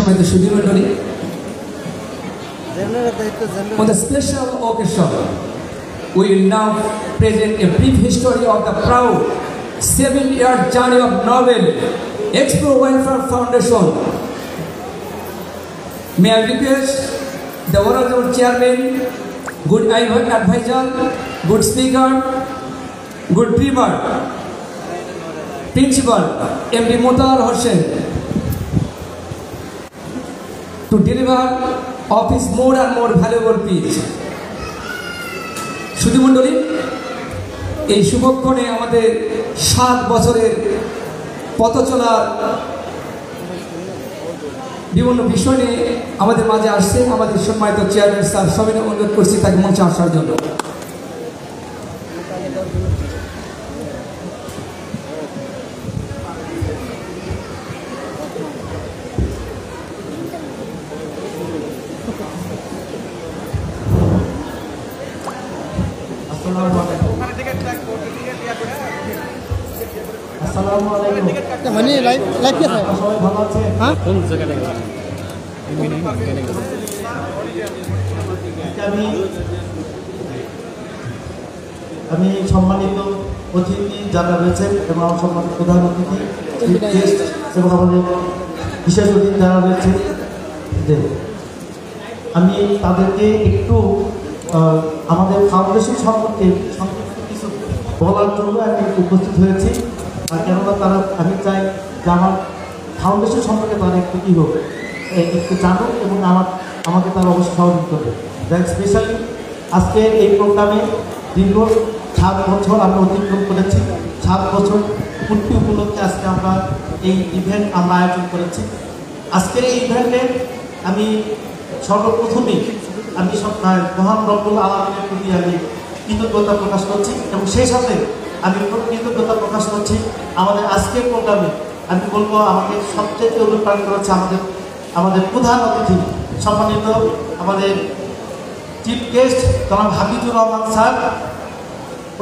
সম্মানিত সুধী মণ্ডলী, on the special occasion, we will now present a brief history of the proud 7-year journey of Nobel Expo Welfare Foundation. May I request the honorable chairman, good advisor, good speaker, good dreamer, principal MD Motar Hossain to deliver of his more and more valuable speech. সুধী মণ্ডলী, এই শুভক্ষণে আমাদের 7 বছরের পথ চলার বিভিন্ন বিষয় নিয়ে আমাদের মাঝে আসছে আমাদের সম্মানিত চেয়ারম্যান স্যার। সবিনয় অনুরোধ করছি তাকে মঞ্চে আসার জন্য। আমি সম্মানিত অতিথি যারা রয়েছেন এবং সম্মানিত প্রধান অতিথি এবং আমাদের বিশেষ অতিথি যারা রয়েছে, আমি তাদেরকে একটু আমাদের ফাউন্ডেশন সম্পর্কে কিছু বলার জন্য আমি উপস্থিত হয়েছি। আর কেননা তারা, আমি চাই যে আমার ফাউন্ডেশন সম্পর্কে তারা একটু কী হোক, একটু জানুক এবং আমাকে তারা অবশ্যই সহযোগিতা করবে। দেন স্পেশালি আজকে এই প্রোগ্রামে দীর্ঘ 7 বছর আমরা অতিক্রম করেছি। 7 বছর পূর্তি উপলক্ষে আজকে আমরা এই ইভেন্ট আমরা আয়োজন করেছি। আজকের এই ইভেন্টে আমি সর্বপ্রথমেই আমি মহান রব্বুল আলামিনের প্রতি আমি কৃতজ্ঞতা প্রকাশ করছি এবং সেই সাথে আমি কৃতজ্ঞতা প্রকাশ করছি আমাদের আজকের প্রোগ্রামে আমি বলবো আমাকে সবচেয়ে অনুপ্রাণিত করেছে আমাদের প্রধান অতিথি সম্মানিত আমাদের চিফ গেস্ট জনাব হাফিজুর রহমান স্যার,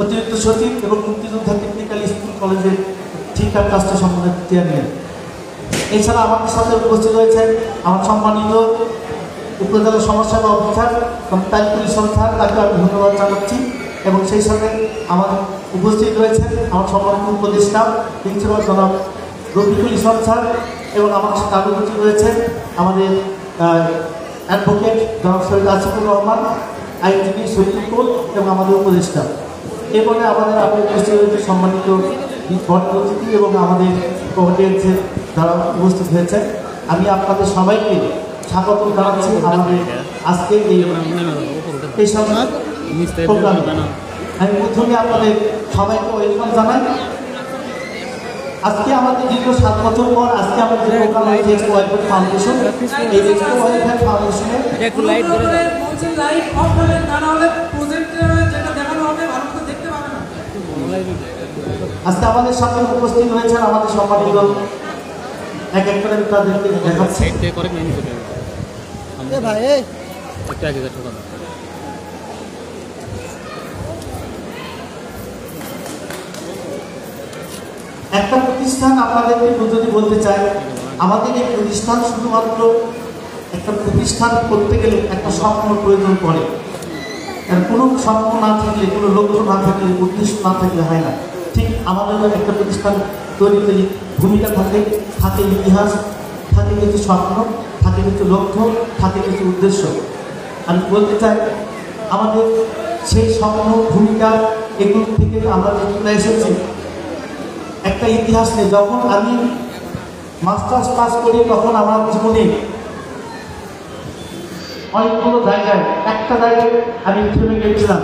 অতিরিক্ত সচিব এবং মুক্তিযোদ্ধা টেকনিক্যাল স্কুল কলেজের শিক্ষা ট্রাস্ট সম্মানিত চেয়ারম্যান। এছাড়া আমাদের সাথে উপস্থিত রয়েছেন আমার সম্মানিত উপজেলা সমাজসেবা অফিসার তাইকুল ইসলাম স্যার, তাকে আমি ধন্যবাদ জানাচ্ছি। এবং সেই সাথে আমার উপস্থিত রয়েছেন আমার সম্মানিত উপদেষ্টা প্রিন্সিপাল জনাব রফিকুল ইসলাম স্যার এবং আমার সাথে আরও উপস্থিত রয়েছেন আমাদের অ্যাডভোকেট জনাব সৈয়দ আসিফুর রহমান, আইনজীবী সৈয়দুল এবং আমাদের উপদেষ্টা। এরপরে আমাদের আরও উপস্থিত রয়েছে সম্মানিত অতিথি এবং আমাদের অডিয়েন্সের যারা উপস্থিত হয়েছেন। আমি আপনাদের সবাইকে স্বাগত জানাচ্ছি আমাদের আজকে এই সময় প্রোগ্রামে। আমি প্রথমে আপনাদের সবাইকে ওয়েলকাম জানাই। আজকে আমাদের দীর্ঘ 7 বছর পর আজকে আমাদের যে প্রোগ্রাম হয়েছে এক্সপো ওয়েলফেয়ার ফাউন্ডেশন, এই এক্সপো ওয়েলফেয়ার ফাউন্ডেশনের আজকে আমাদের সাথে উপস্থিত হয়েছেন আমাদের সম্মানিত এক করে তাদেরকে দেখাচ্ছি। একটা প্রতিষ্ঠান আপনাদেরকে যদি বলতে চাই, আমাদের এই প্রতিষ্ঠান শুধুমাত্র একটা প্রতিষ্ঠান করতে গেলে একটা স্বপ্ন প্রয়োজন পড়ে। কোনো স্বপ্ন না থাকলে, কোনো লক্ষ্য না থাকলে, উদ্দেশ্য না থাকলে হয় না। ঠিক আমাদের একটা প্রতিষ্ঠান তৈরিতে ভূমিকা থাকে ইতিহাস, থাকে কিছু স্বপ্ন, থাকে কিছু লক্ষ্য, থাকে কিছু উদ্দেশ্য। আমি বলতে চাই আমাদের সেই স্বপ্ন, ভূমিকা, এগুলো থেকে আমরা চলে এসেছি একটা ইতিহাস নেই। যখন আমি মাস্টার্স পাস করি তখন আমার জীবনে অনেকগুলো জায়গায়, একটা জায়গায় আমি থেমে গেছিলাম,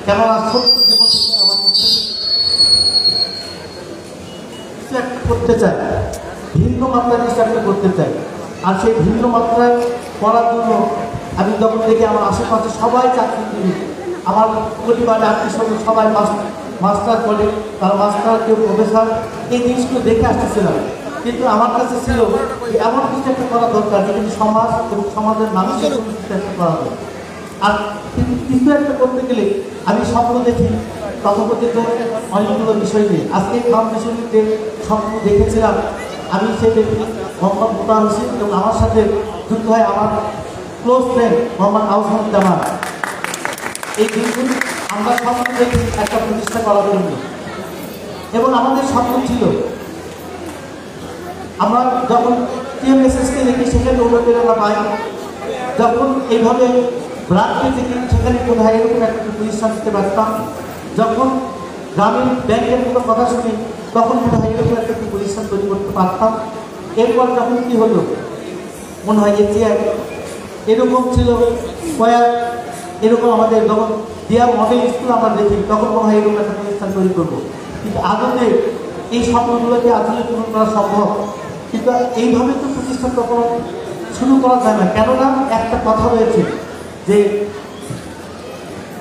কেননা ছোট্ট জীবন থেকে আমার কিছু একটা করতে চাই, ভিন্ন মাত্রায় কিছু একটা করতে চাই। আর সেই ভিন্ন মাত্রায় করার জন্য আমি যখন দেখি আমার আশেপাশে সবাই চাকরিজীবী, আমার পরিবারে আত্মীয়স্বজন সবাই মাস্টার করে, তার মাস্টার, কেউ প্রফেসর, এই জিনিসগুলো দেখে আসতেছিলাম। কিন্তু আমার কাছে ছিল এমন কিছু একটা করা দরকার যেখানে সমাজ এবং সমাজের মানুষের কিছু একটা করা দরকার। আর কিছু একটা করতে গেলে আমি স্বপ্ন দেখি, তথাকথিত অনেকগুলো বিষয় নিয়ে। আজকে ফাউন্ডেশনের যে স্বপ্ন দেখেছিলাম আমি, সেটা মোহাম্মদ মোতাহার হোসেন এবং আমার সাথে যুক্ত হয় আমার ক্লোজ ফ্রেন্ড মোহাম্মদ আউসান জামান। এই দিনগুলো আমরা স্বপ্ন একটা প্রতিষ্ঠা করার জন্য, এবং আমাদের স্বপ্ন ছিল আমরা যখন টিএমএসএসকে দেখি সেখানে অনুপ্রেরণা পাই, যখন এইভাবে ব্রাককে দেখি সেখানে কোথায় এরকম একটা প্রতিষ্ঠান দিতে পারতাম, যখন গ্রামীণ ব্যাংকের কোনো কথা শুনি তখন কোথায় এরকম একটা প্রতিষ্ঠান তৈরি করতে পারতাম। এরপর যখন কী হলো মনে হয় যে এরকম ছিল কয়েক এরকম আমাদের যখন দেওয়া মডেল স্কুল আমরা দেখি তখন মনে হয় এরকম একটা প্রতিষ্ঠান তৈরি করবো, কিন্তু আদতে এই স্বপ্নগুলোকে আসলে পূরণ করা সম্ভব, কিন্তু এইভাবে তো প্রতিষ্ঠান তখন শুরু করা যায় না। কেননা একটা কথা রয়েছে যে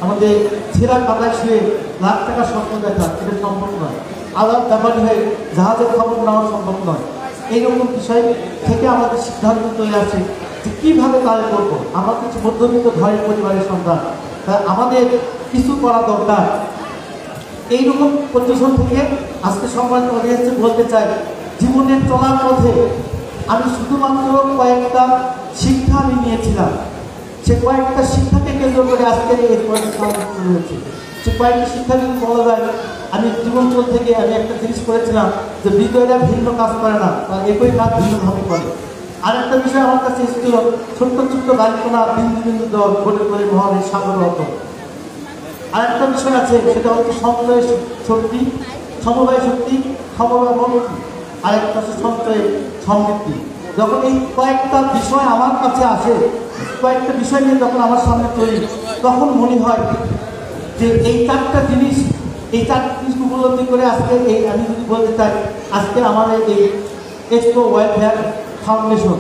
আমাদের ছেঁড়া কাদায় শুয়ে লাখ টাকার স্বপ্ন দেখা এটা সম্ভব নয়, আলাদা ব্যাপারী হয়ে জাহাজের খবর নেওয়া সম্ভব নয়। এইরকম বিষয় থেকে আমাদের সিদ্ধান্ত চলে আসে যে কীভাবে কাজ করবো। আমরা কিছু মধ্যবিত্ত ঘরের পরিবারের সন্তান, আমাদের কিছু করা দরকার। এইরকম পজিশন থেকে আজকে সম্মানিত অডিয়েন্সে বলতে চাই, জীবনের চলার পথে আমি শুধুমাত্র কয়েকটা শিক্ষা আমি নিয়েছিলাম, সে কয়েকটা শিক্ষাকে কেন্দ্র করে আজকে এই শুরু হয়েছে। সে কয়েকটা শিক্ষা যদি বলা যায়, আমি জীবন চল থেকে আমি একটা জিনিস করেছিলাম যে হৃদয়টা ভিন্ন কাজ করে না, তার একই কাজ ভিন্নভাবে করে। আরেকটা বিষয় আমার কাছে এসেছিল, ছোট্ট ছোট্ট বালিকণা বিন্দু বিন্দু দল গড়ে করে মহানের সাগর রত। আরেকটা বিষয় আছে, সেটা হচ্ছে সঞ্চয় শক্তি, সমবায় শক্তি, সমবায় শক্তি, আরেকটা হচ্ছে সঞ্চয় সমৃদ্ধি। যখন এই কয়েকটা বিষয় আমার কাছে আসে, কয়েকটা বিষয় নিয়ে যখন আমার সামনে তৈরি, তখন মনে হয় যে এই চারটা জিনিস উপলব্ধি করে আজকে এই আমি যদি বলতে চাই, আজকে আমাদের এই এক্সপো ওয়েলফেয়ার ফাউন্ডেশন,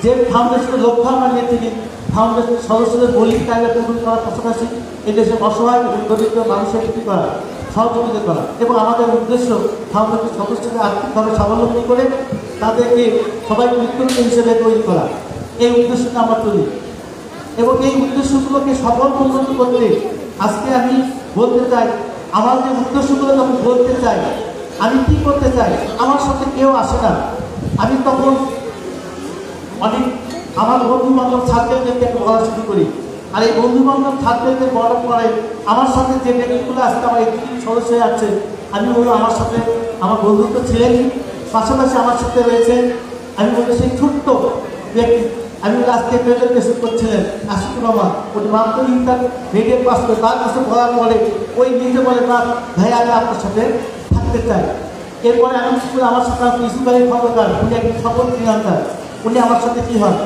যে ফাউন্ডেশনের লক্ষ্য আমরা নিয়ে থাকি ফাউন্ডেশনের সদস্যদের মৌলিক চাহিদা পূরণ করার পাশাপাশি এদেশের অসহায় এবং দরিদ্র মানুষের কী করা, সহযোগিতা করা, এবং আমাদের উদ্দেশ্য ফাউন্ডেশনের সদস্যদের আর্থিকভাবে স্বাবলম্বী করে তাদেরকে সবাইকে উদ্যোক্তা হিসেবে তৈরি করা। এই উদ্দেশ্যটা আমরা তুলি, এবং এই উদ্দেশ্যগুলোকে সফল পরিণত করতে আজকে আমি বলতে চাই, আমার যে উদ্দেশ্যগুলো যখন বলতে চাই, আমি কী করতে চাই, আমার সাথে কেউ আসে না। আমি তখন অনেক আমার বন্ধু বান্ধব ছাত্রদেরকে একটা বলা শুরু করি, আর এই বন্ধু বান্ধব ছাত্রদেরকে বলার পরে আমার সাথে যে ব্যক্তিগুলো আজকে আমার এই সদস্য হয়ে আছে, আমি বলবো আমার সাথে আমার বন্ধুত্ব ছিলেনই, পাশাপাশি আমার সাথে রয়েছে আমি বলি সেই ছোট্ট ব্যক্তি, আমি আজকে প্রেজেন্টেশন করছিলেন আশিকুর রহমান, উনি মাত্র ইন্টার মিডিয়েট পাস করে তার কাছে বলার পরে ওই নিজে বলে না ভাই আমি আপনার সাথে থাকতে চাই। এরপরে আমি আমার সাথে ইসুকালী খবরদার, উনি একজন সফল ফ্রিল্যান্সার, উনি আমার সাথে কী হন,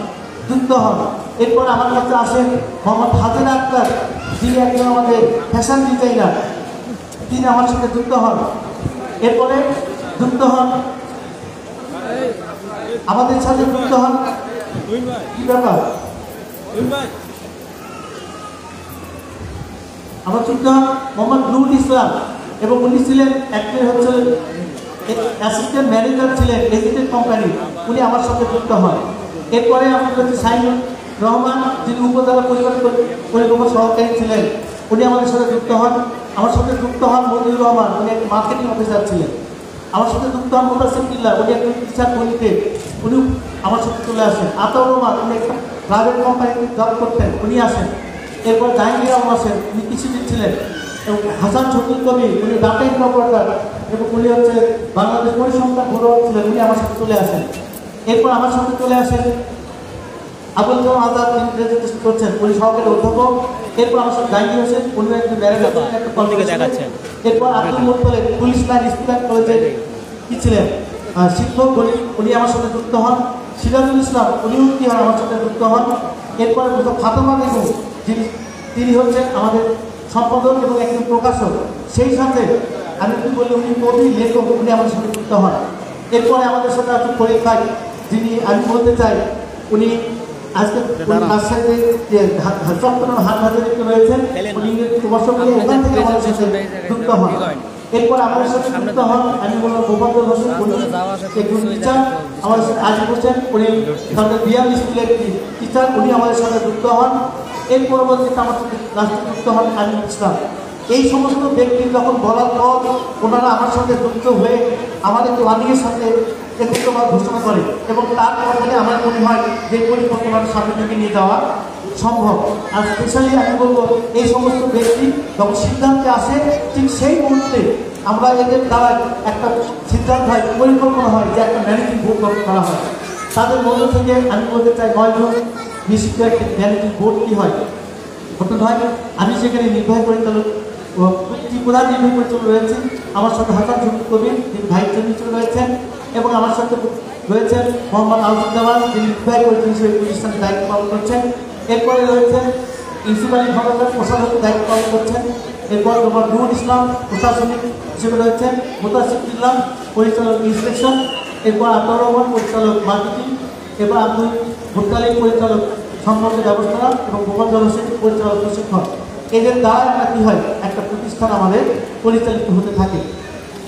যুক্ত হন। এরপর আমার কাছে আসেন মোহাম্মদ হাজির আক্তার, যিনি একজন আমাদের ফ্যাশন ডিজাইনার, তিনি আমার সাথে যুক্ত হন। এরপরে যুক্ত হন আমাদের সাথে যুক্ত হন কি ব্যাপার আমার যুক্ত হন মোহাম্মদ নুরুল ইসলাম, এবং উনি ছিলেন একজন হচ্ছে অ্যাসিস্ট্যান্ট ম্যানেজার ছিলেন এসিস্ট্যান্ট কোম্পানি, উনি আমার সাথে যুক্ত হন। এরপরে আমাদের হচ্ছে সাইনুর রহমান, যিনি উপজেলা পরিকল্পনা সহকারী ছিলেন, উনি আমাদের সাথে যুক্ত হন। আমার সাথে যুক্ত হন মজিবুর রহমান, উনি একজন মার্কেটিং অফিসার ছিলেন। আমার সাথে যুক্ত হন মোতাসিফুল্লাহ, উনি একজন টিচার গণিতে, উনি আমার সাথে চলে আসেন। আতাউর রহমান, উনি একটা প্রাইভেট কোম্পানিতে জব করতেন, উনি আসেন। এরপর জাহাঙ্গীর আলম আসেন, উনি কৃষিবিদ ছিলেন। এবং হাসান শফিউল কবির, উনি ডাটা এন্ট্রি অপারেটর, এবং উনি হচ্ছে বাংলাদেশ পরিসংখ্যান ব্যুরো ছিলেন, উনি আমার সাথে চলে আসেন। এরপর আমার সাথে চলে আসেন আবুল কালাম আজাদ, তিনি প্রেজেন্টেশন করছেন, উনি সহকারী অধ্যাপক। এরপর আমার সাথে জাহাঙ্গীর হোসেন, উনি একজন ম্যানেজার ছিলেন একটা কোম্পানিতে দেখাচ্ছেন। এরপর Abdul Muttalib, police line student কলেজের কি ছিলেন শিক্ষক, উনি আমার সাথে যুক্ত হন। সিরাজুল ইসলাম, উনিও কি হন আমার সাথে যুক্ত হন। এরপরে ফাতেমা বেগম, তিনি হচ্ছেন আমাদের সম্পাদক এবং একজন প্রকাশক। সেই সাথে আমি যদি বলি উনি কবি লেখক, উনি আমাদের সাথে যুক্ত হন। এরপরে আমাদের সাথে একজন পরীক্ষায়, যিনি আমি বলতে চাই উনি আজকে রাজশাহীতে যে চট্টগ্রাম হাট বাজারে রয়েছেন, উনি প্রবাসক নিয়ে ওখান থেকে আমাদের সাথে যুক্ত হন। এরপর আমাদের সাথে যুক্ত হন আমি বললাম মোফাজ্জল হোসেন, উনি একজন টিচার, আমাদের সাথে আজিব হোসেন, উনি আমাদের বিয়াম স্কুলের টিচার, উনি আমাদের সাথে যুক্ত হন। এর পরবর্তীতে আমার সাথে লাস্টে যুক্ত হন আমিনুল ইসলাম। এই সমস্ত ব্যক্তি যখন বলার পর ওনারা আমার সাথে যুক্ত হয়ে আমাদের প্ল্যানিংয়ের সাথে একত্রভাবে ঘোষণা করে এবং তারপর থেকে আমার মনে হয় যে পরিকল্পনার সামনে থেকে নিয়ে যাওয়া সম্ভব। আর স্পেশালি আমি বলবো এই সমস্ত ব্যক্তি যখন সিদ্ধান্তে আসে ঠিক সেই মুহূর্তে আমরা এদের দ্বারা একটা সিদ্ধান্ত হয়, পরিকল্পনা হয় যে একটা ম্যানেজিং বোর্ড গঠন করা হয়। তাদের মধ্য থেকে আমি বলতে চাই 9 জন বিশিষ্ট একটা ম্যানেজিং বোর্ড কী হয় গঠন হয়। আমি সেখানে নির্বাহী পরিচালক প্রধান নির্বাহী পরিচালক রয়েছে, আমার সাথে হাসান শফিক কবির যিনি ভাইস চেয়ারম্যান রয়েছেন, এবং আমার সাথে রয়েছেন মোহাম্মদ আলমুজ্জামান যিনি নির্বাহী পরিচালক হিসেবে প্রতিষ্ঠানের দায়িত্ব পালন করছেন। এরপরে রয়েছেন ইউসুফ আলী খন্দকার প্রশাসনিক দায়িত্ব পালন করছেন। এরপর তোমার নুরুল ইসলাম প্রশাসনিক হিসেবে রয়েছেন, মুতাসিফ ইসলাম পরিচালক ইন্সপেকশন, এরপর আব্দুর রহমান পরিচালক মার্কেটিং, এরপর আব্দুল মুত্তালিব পরিচালক সম্পর্ক ব্যবস্থাপনা এবং মোহাম্মদ হোসেন পরিচালক প্রশিক্ষণ। এদের দ্বারা একটা কী হয়, একটা প্রতিষ্ঠান আমাদের পরিচালিত হতে থাকে।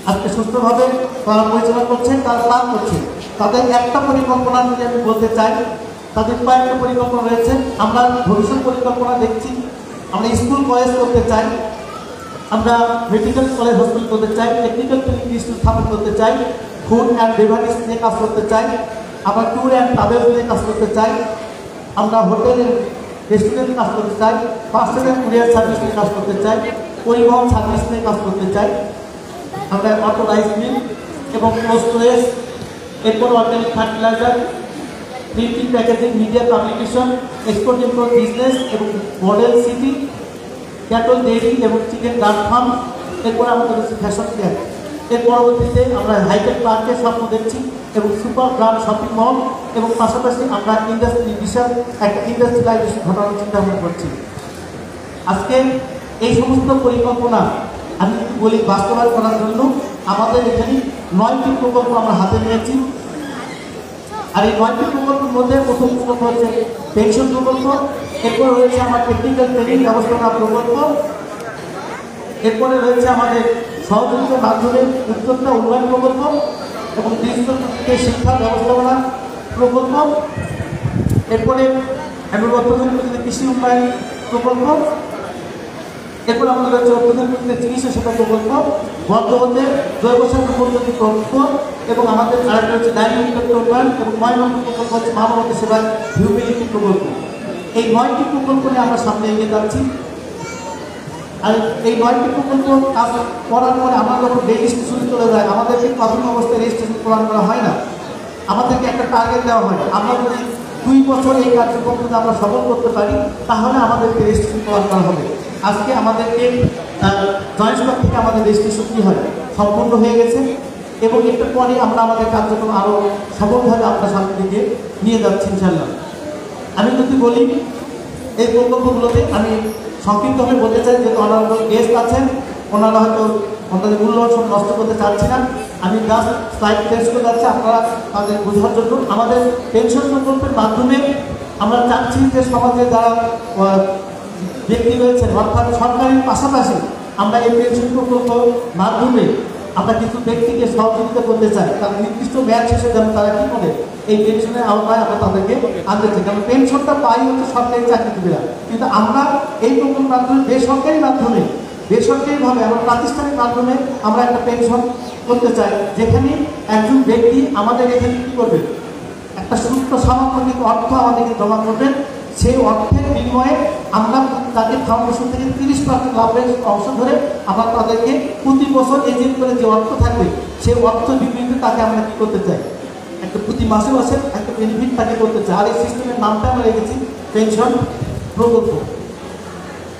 আজকে সুস্থভাবে তারা পরিচালনা করছেন, তারা প্ল্যান করছে। তাদের একটা পরিকল্পনা যদি আমি বলতে চাই, তাদের কয়েকটা পরিকল্পনা রয়েছে। আমরা ভবিষ্যৎ পরিকল্পনা দেখছি, আমরা স্কুল কলেজ করতে চাই, আমরা মেডিকেল কলেজ হসপিটাল করতে চাই, টেকনিক্যাল ট্রেনিং ইনস্টিটিউট স্থাপন করতে চাই, ফুড অ্যান্ড বেভারেজ নিয়ে কাজ করতে চাই, আমরা ট্যুর অ্যান্ড ট্রাভেলস নিয়ে কাজ করতে চাই, আমরা হোটেলের রেস্টুরেন্ট কাজ করতে চাই, পার্সেল অ্যান্ড কুরিয়ার সার্ভিস নিয়ে কাজ করতে চাই, পরিবহন সার্ভিস নিয়ে কাজ করতে চাই, আমরা অটো রাইস মিল এবং কোল্ড স্টোরেজ, এরপর organic fertiliser, printing packaging, media publication, export import business এবং মডেল সিটি, ক্যাটল ডেয়ারি এবং চিকেন গার্ড ফার্ম। এরপর আমাদের হচ্ছে ফ্যাশন কেয়ার। এর পরবর্তীতে আমরা হাইটেক পার্কের স্বপ্ন দেখছি এবং সুপার ব্র্যান্ড শপিং মল, এবং পাশাপাশি আমরা ইন্ডাস্ট্রি বিশাল একটা ইন্ডাস্ট্রিয়ালাইজেশন ঘটানোর চিন্তা ভাবনা করছি। আজকে এই সমস্ত পরিকল্পনা আমি যদি বলি বাস্তবায়ন করার জন্য আমাদের এখানে 9টি প্রকল্প আমরা হাতে নিয়েছি। আর এই 9টি প্রকল্পের মধ্যে প্রথম প্রকল্প হচ্ছে পেনশন প্রকল্প, এরপর রয়েছে আমার টেকনিক্যাল ট্রেনিং ব্যবস্থাপনা প্রকল্প, এরপরে রয়েছে আমাদের সহযোগিতার মাধ্যমে উদ্যোক্তা উন্নয়ন প্রকল্প এবং ডিজিটাল শিক্ষা ব্যবস্থাপনা প্রকল্প, এরপরে প্রধানমন্ত্রী কৃষি উন্নয়ন প্রকল্প, এরপর আমাদের রয়েছে প্রধানমন্ত্রী চিকিৎসা সেবা প্রকল্প, বর্ধমানে জৈব সার পদ্ধতি প্রকল্প, এবং আমাদের আরেকটা হচ্ছে ডায়রি উন্নয়ন এবং 9 নম্বর প্রকল্প হচ্ছে মানবতা সেবা হিউম্যানিটি প্রকল্প। এই 9টি প্রকল্প নিয়ে আমরা সামনে এগিয়ে যাচ্ছি। আর এই 9টি প্রকল্প কাজ করার পরে আমরা যখন রেজিস্ট্রেশনে চলে যাই, আমাদেরকে প্রাথমিক অবস্থায় রেজিস্ট্রেশন প্রদান করা হয় না, আমাদেরকে একটা টার্গেট দেওয়া হয়। আমরা যদি 2 বছর এই কার্যক্রম যদি আমরা সফল করতে পারি তাহলে আমাদেরকে রেজিস্ট্রেশন প্রদান করা হবে। আজকে আমাদেরকে জয়েন্ট স্টক থেকে আমাদের রেজিস্ট্রেশন কী হয় সম্পূর্ণ হয়ে গেছে, এবং একটু পরে আমরা আমাদের কার্যক্রম আরও সফলভাবে আপনার সামনে দিকে নিয়ে যাচ্ছি ইনশাল্লাহ। আমি যদি বলি এই প্রকল্পগুলোতে আমি সংক্ষিপ্তভাবে বলতে চাই, যেহেতু অনারেবল গেস্ট আছেন, ওনারা হয়তো ওনাদের মূল্যবান সময় নষ্ট করতে চাচ্ছি না। আমি জাস্ট স্লাইড টেস্ট করে যাচ্ছি আপনারা তাদের বোঝার জন্য। আমাদের পেনশন প্রকল্পের মাধ্যমে আমরা চাচ্ছি যে সমাজে যারা ব্যক্তি রয়েছেন, অর্থাৎ সরকারের পাশাপাশি আমরা এই পেনশন প্রকল্প মাধ্যমে আমরা কিছু ব্যক্তিকে সহযোগিতা করতে চাই, তার নির্দিষ্ট মেয়াদ শেষে যেন তারা কী করে এই পেনশনের আওতায় আমরা তাদেরকে আনতে চাই। কারণ পেনশনটা পাই হচ্ছে সরকারি চাকরিজীবীরা, কিন্তু আমরা এই প্রকল্পের মাধ্যমে বেসরকারিভাবে আমরা প্রাতিষ্ঠানিক মাধ্যমে আমরা একটা পেনশন করতে চাই, যেখানে একজন ব্যক্তি আমাদের এখানে কী করবে, একটা সুস্থ সামগ্রিক অর্থ আমাদেরকে জমা করবেন। সেই অর্থের বিনিময়ে আমরা তাদের ফাউন্ডেশন থেকে 30% লাভের অংশ ধরে আমরা তাদেরকে প্রতি বছর এজেন্ট করে যে অর্থ থাকবে সেই অর্থ বিনিময়ে তাকে আমরা কী করতে চাই, একটা প্রতি মাসে একটা বেনিফিট তাকে করতে চাই। আর এই সিস্টেমের নামটা আমরা রেখেছি পেনশন প্রকল্প।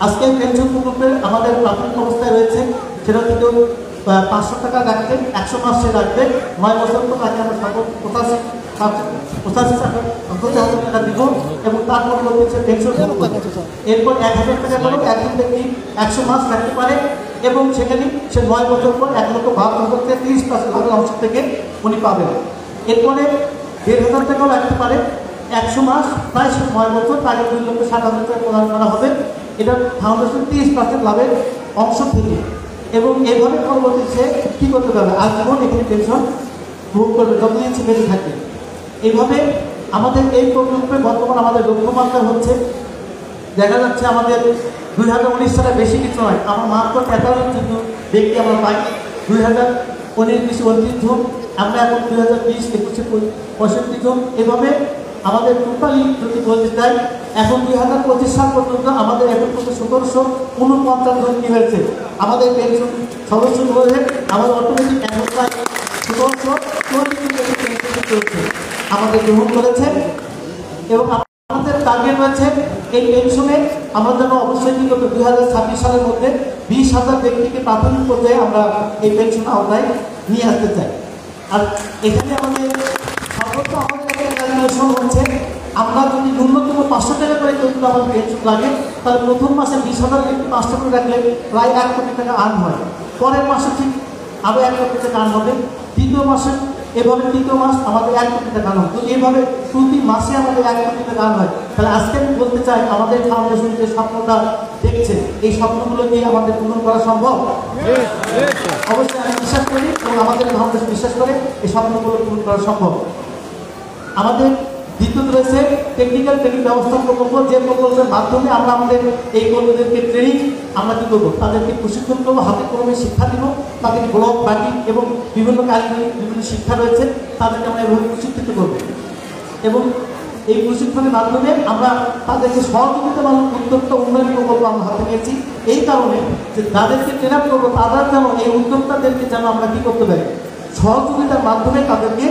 আজকে পেনশন প্রকল্পের আমাদের প্রাথমিক অবস্থায় রয়েছে, সেটা থেকেও 500 টাকা রাখবে, 100 মাসে রাখবে, 9 বছর পর তাকে আমরা 85,000 টাকা দিব, এবং তারপর হচ্ছে পেনশন। এরপর 1000 টাকা করে একজন ব্যক্তি 100 মাস রাখতে পারে, এবং সেখানে সে 9 বছর পর 1,52,000 থেকে 30% লাভের অংশ থেকে উনি পাবেন। এরপরে 1,500 টাকাও রাখতে পারে 100 মাস, প্রায় 9 বছর, তাকে 2,60,000 টাকা প্রদান করা হবে। এটা ফাউন্ডেশন 30% লাভের অংশ থেকে, এবং এভাবে পরবর্তী সে কী করতে পারবে, আজীবন এখানে পেনশন ভোগ করবে যতদিন সে বেঁচে থাকে। এইভাবে আমাদের এই প্রকল্পে বর্তমান আমাদের লক্ষ্যমাত্রা হচ্ছে দেখা যাচ্ছে আমাদের 2019 সালে বেশি কিছু নয়, আমার মাত্র 13 জন ব্যক্তি আমরা পাই। 2019 29 জন, আমরা এখন 2020 21 65 জন। এভাবে আমাদের টোটালি যদি বলতে চাই এখন 2025 সাল পর্যন্ত আমাদের এখন পর্যন্ত 1749 জন কি হয়েছে আমাদের পেনশন সদস্য হয়ে আমাদের অটোমেটিক এখন প্রায় 1740 চলছে আমাদের গ্রহণ করেছে। এবং আমাদের টার্গেট রয়েছে এই পেনশনে আমরা যেন অবশ্যই বিগত 2026 সালের মধ্যে 20,000 ব্যক্তিকে প্রাথমিক পর্যায়ে আমরা এই পেনশন আওতায় নিয়ে আসতে চাই। আর এখানে আমাদের সর্বোচ্চ আমাদের একটা ক্যালকুলেশন হচ্ছে আমরা যদি ন্যূনতম 500 টাকা করে যদি আমাদের পেনশন লাগে তাহলে প্রথম মাসে 20,000 ব্যক্তি 500 করে রাখলে প্রায় 1 কোটি টাকা আর্ন হয়। পরের মাসে ঠিক আরও 1 কোটি টাকা আর্ন হবে, দ্বিতীয় মাসে এভাবে তৃতীয় মাস আমাদের 1 কোটি টাকা আর্ন হবে। তো এইভাবে প্রতি মাসে আমাদের 1 কোটি টাকা আর্ন হয়। তাহলে আজকে আমি বলতে চাই আমাদের ফাউন্ডেশন যে স্বপ্নটা দেখছে এই স্বপ্নগুলো নিয়ে আমাদের পূরণ করা সম্ভব। অবশ্যই আমি বিশ্বাস করি এবং আমাদের ফাউন্ডেশন বিশ্বাস করে এই স্বপ্নগুলো পূরণ করা সম্ভব। আমাদের দ্বিতীয়ত রয়েছে টেকনিক্যাল ট্রেনিং ব্যবস্থা প্রকল্প, যে প্রকল্পের মাধ্যমে আমরা আমাদের এই কর্মীদেরকে ট্রেনিং আমরা কী করবো, তাদেরকে প্রশিক্ষণ করবো, হাতে কলমে শিক্ষা দিব, তাদের ব্লক বাকি এবং বিভিন্ন কারিগরি বিভিন্ন শিক্ষা রয়েছে তাদেরকে আমরা এভাবে প্রশিক্ষিত করবো। এবং এই প্রশিক্ষণের মাধ্যমে আমরা তাদেরকে সহযোগিতামূলক উদ্যোক্তা উন্নয়ন প্রকল্প আমরা হাতে নিয়েছি। এই কারণে যে যাদেরকে ট্রেন আপ করবো তারা যেন এই উদ্যোক্তাদেরকে যেন আমরা কী করতে পারি, সহযোগিতার মাধ্যমে তাদেরকে